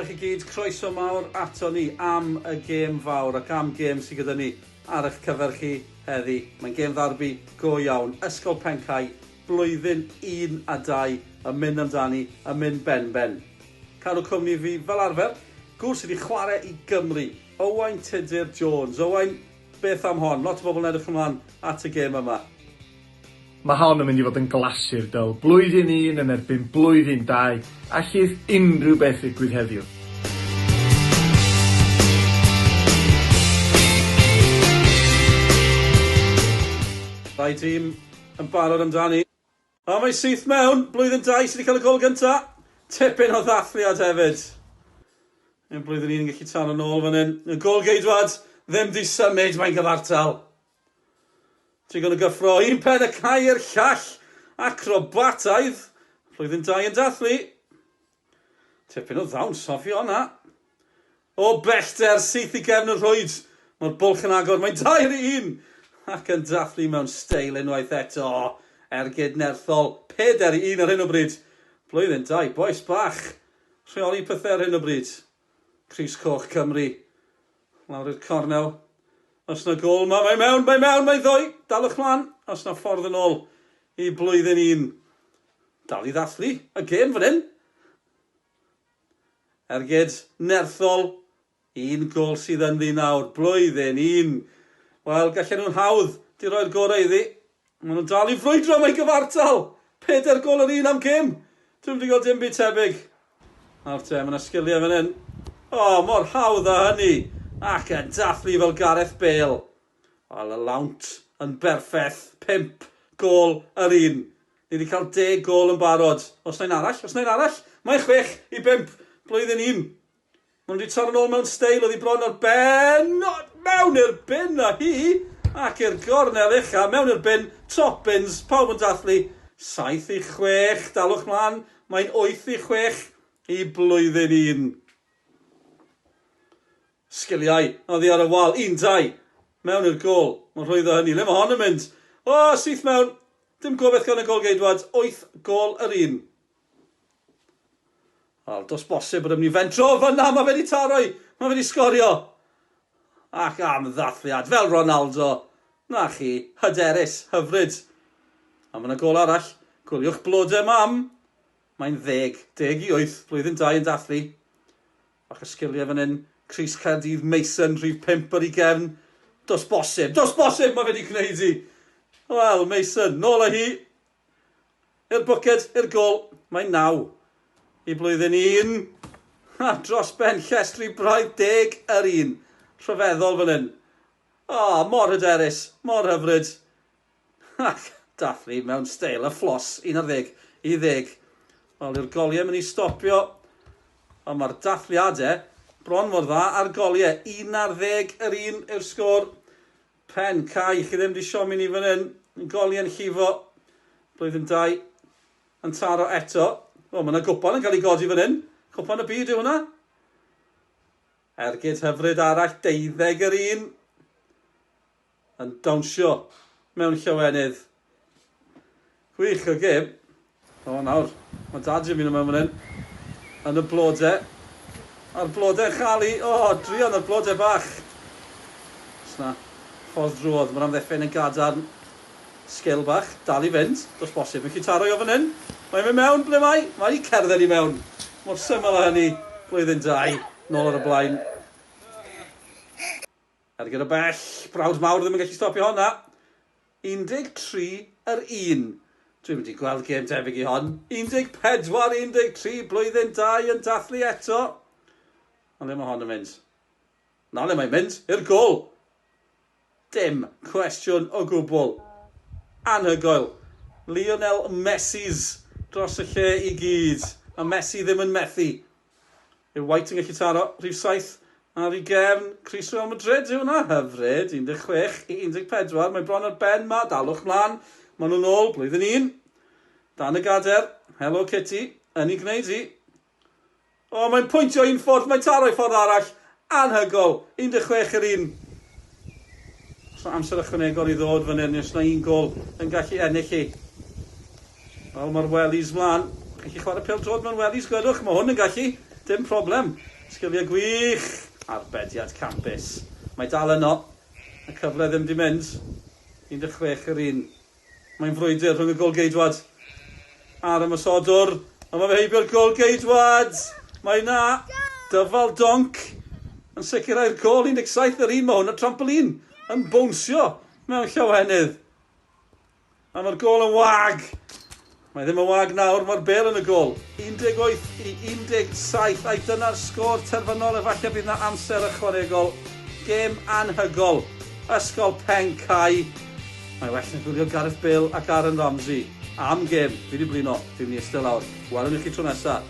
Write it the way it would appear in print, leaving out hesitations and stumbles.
Shwmae chi gyd, croeso mawr ato ni am y gêm fawr ac am gêm sydd gyda ni ar eich cyfer chi heddi. Mae'n gêm ddarbu go iawn. Ysgol Pencau, blwyddyn 1 a 2, yn mynd amdani, yn mynd ben. Cadw cwmni fi fel arfer, gwr sydd wedi chwarae i Gymru. Owain Tudur Jones. Owain, beth am hon? Lot o bobl yn edrych ymlaen at y gêm yma. Mae hon yn mynd i fod yn glasur dyl. Blwyddyn 1 yn erbyn blwyddyn 2, a chydd unrhyw beth ddigwydd heddiw. Rai tîm yn barod amdani. A mae syth mewn, blwyddyn 2 sydd wedi cael y gol gyntaf. Tipyn o ddathliad hefyd. Yn blwyddyn 1 yn gallu tan yn ôl fan hyn. Y gol geidwad ddim di symud, mae'n gyfartal. Trigon y gyffro, un pen y cae i'r llall, acrobataidd. Blwyddyn 2 yn dathlu. Tipyn o ddawn, soffi o'na. O bellter, syth i gefn y rhwyd. Mae'r bwlch yn agor, mae'n 2-1. Ac yn dathlu mewn steil unwaith eto. Ergyd nerthol, 4-1 ar hyn o bryd. Blwyddyn 2, boes bach. Rheoli pethau ar hyn o bryd. Crys Coch Cymru. Lawr i'r cornel. Os na gol yma, mae mewn, mae ddwy. Dalwch mlaen, os na ffordd yn ôl i blwyddyn 1. Dal i ddathlu, y gêm fan hyn. Ergyd nerthol, un gol sydd yn ddi nawr, blwyddyn 1. Wel, gallen nhw'n hawdd di roi'r gorau iddi. Maen nhw'n dal i frwydro, mae'n gyfartal. 4 gol yr 1 am gêm. Dwi'n wedi gael dim byd tebyg. Nawr te, mae'n sgiliau fan hyn. O, mor hawdd a hynny. Ac yn dathlu fel Gareth Bale. Wel, y lawnt yn berffeth. 5 gol yr 1. Ni wedi cael 10 gol yn barod. Os na'n arall? Mae 6 i 5. Blwyddyn 1. Maen wedi torn yn ôl mewn steil. Oedd hi bron o'r ben. Mewn i'r bin a hi. Ac i'r gornel ucha. Mewn i'r bin. Toppins. Pawb yn dathlu. 7 i 6. Dalwch mlaen. Mae'n 8 i 6 i blwyddyn 1. Sgiliau, oedd hi ar y wal, 1-2, mewn i'r gol, mae'n rhwydd o hynny, le mae hon yn mynd, o, syth mewn, dim gobeith gan y gol geidwad, 8 gol yr 1. Wel, dos bosib bod ymwneud fentro, fyna, mae fe wedi taroi, mae fe wedi sgorio. Ac am ddathliad, fel Ronaldo, na chi, hyderus, hyfryd. A mae yna gol arall, gwliwch blodau mam, mae'n 10 i 8, blwyddyn 2 yn dathlu. Ac y sgiliau fan hyn, Crys Caerdydd Mason, rhif 5 ar ei gefn. Dos bosib, mae wedi gwneud hi. Wel, Mason, nôl â hi. I'r bwced, i'r gol, mae'n 9. I blwyddyn 1. Ha, dros ben llestri braidd 10 yr 1. Rhyfeddol fan hyn. O, mor hyderus, mor hyfryd. Ac dathlu mewn steil y fflos, 11 i 10. Wel, i'r goliau mynd i stopio. Ond mae'r dathliadau bron mor dda ar goliau. 1 ar 10 yr 1 yw'r sgôr. Pen Cai, chi ddim di siomi ni fan hyn. Goliau yn llifo. Blwyddyn 2 yn taro eto. O, mae yna gwpan yn cael ei godi fan hyn. Gwpan y byd yw hwnna. Ergyd hyfryd arall, 12 yr 1. Yn dawnsio mewn llawenydd. Gwych o gêm. O, nawr, mae dad yn mynd mewn fan hyn. Yn y blodau. A'r blodau chali, drion ar blodau bach. Os na, ffordd drodd, mae'r amddiffyn yn gadarn. Sgil bach, dal i fynd, dos bosib, yn chi taro i o fan hyn. Mae'n mynd mewn, ble mae? Mae'n i cerdded i mewn. Mor syml o hynny, blwyddyn 2, nôl ar y blaen. Ergyd o bell, brawd mawr ddim yn gallu stopio honna. 13 yr 1. Dwi'n mynd i gweld gêm debyg i hon. 14-13, blwyddyn 2 yn dathlu eto. Ond le mae hon yn mynd? Na le mae'n mynd? I'r gol. Dim cwestiwn o gwbl. Anhygoel. Lionel Messi's dros y lle i gyd. A Messi ddim yn methu. Yw White yn gallu taro rhif 7 ar ei gefn. Crys Real Madrid yw hwnna. Hyfryd. 16 i 14. Mae bron ar ben ma. Dalwch mlaen. Maen nhw'n ôl. Blwyddyn 1. Dan y gader. Hello Kitty. Yn ei gwneud hi. O, mae'n pwyntio un ffordd, mae'n taro i ffordd arall. Anhygol, 16 yr 1. Os na amser ychwanegol i ddod fan hyn, os na un gol yn gallu ennill chi. Wel, mae'r Wellies mlaen. Chi'n chwarae pêl-droed mewn Wellies, gwedwch, mae hwn yn gallu. dim problem. Sgiliau gwych. Arbediad campus. Mae dal yno. Y cyfle ddim di mynd. 16 yr un. Mae'n frwydr rhwng y gôl-geidwad a'r ymysodwr. A mae fe heibio'r gôl-geidwad. Mae na dyfal donc yn sicrhau'r gôl 17 yr un. Mae hwn y trampolin yn bwnsio mewn llawenydd. A mae'r gôl yn wag. Mae ddim yn wag nawr, mae'r Bêl yn y gôl. 18 i 17, a dyna'r sgôr terfynol. Efallai bydd yna amser ychwanegol. Gêm anhygol. Ysgol Pen Cai. Mae well na gwylio Gareth Bale ac Aaron Ramsey. Am gêm, fi wedi blino, fi wedi eistedd lawr. Welwn i chi tro nesaf.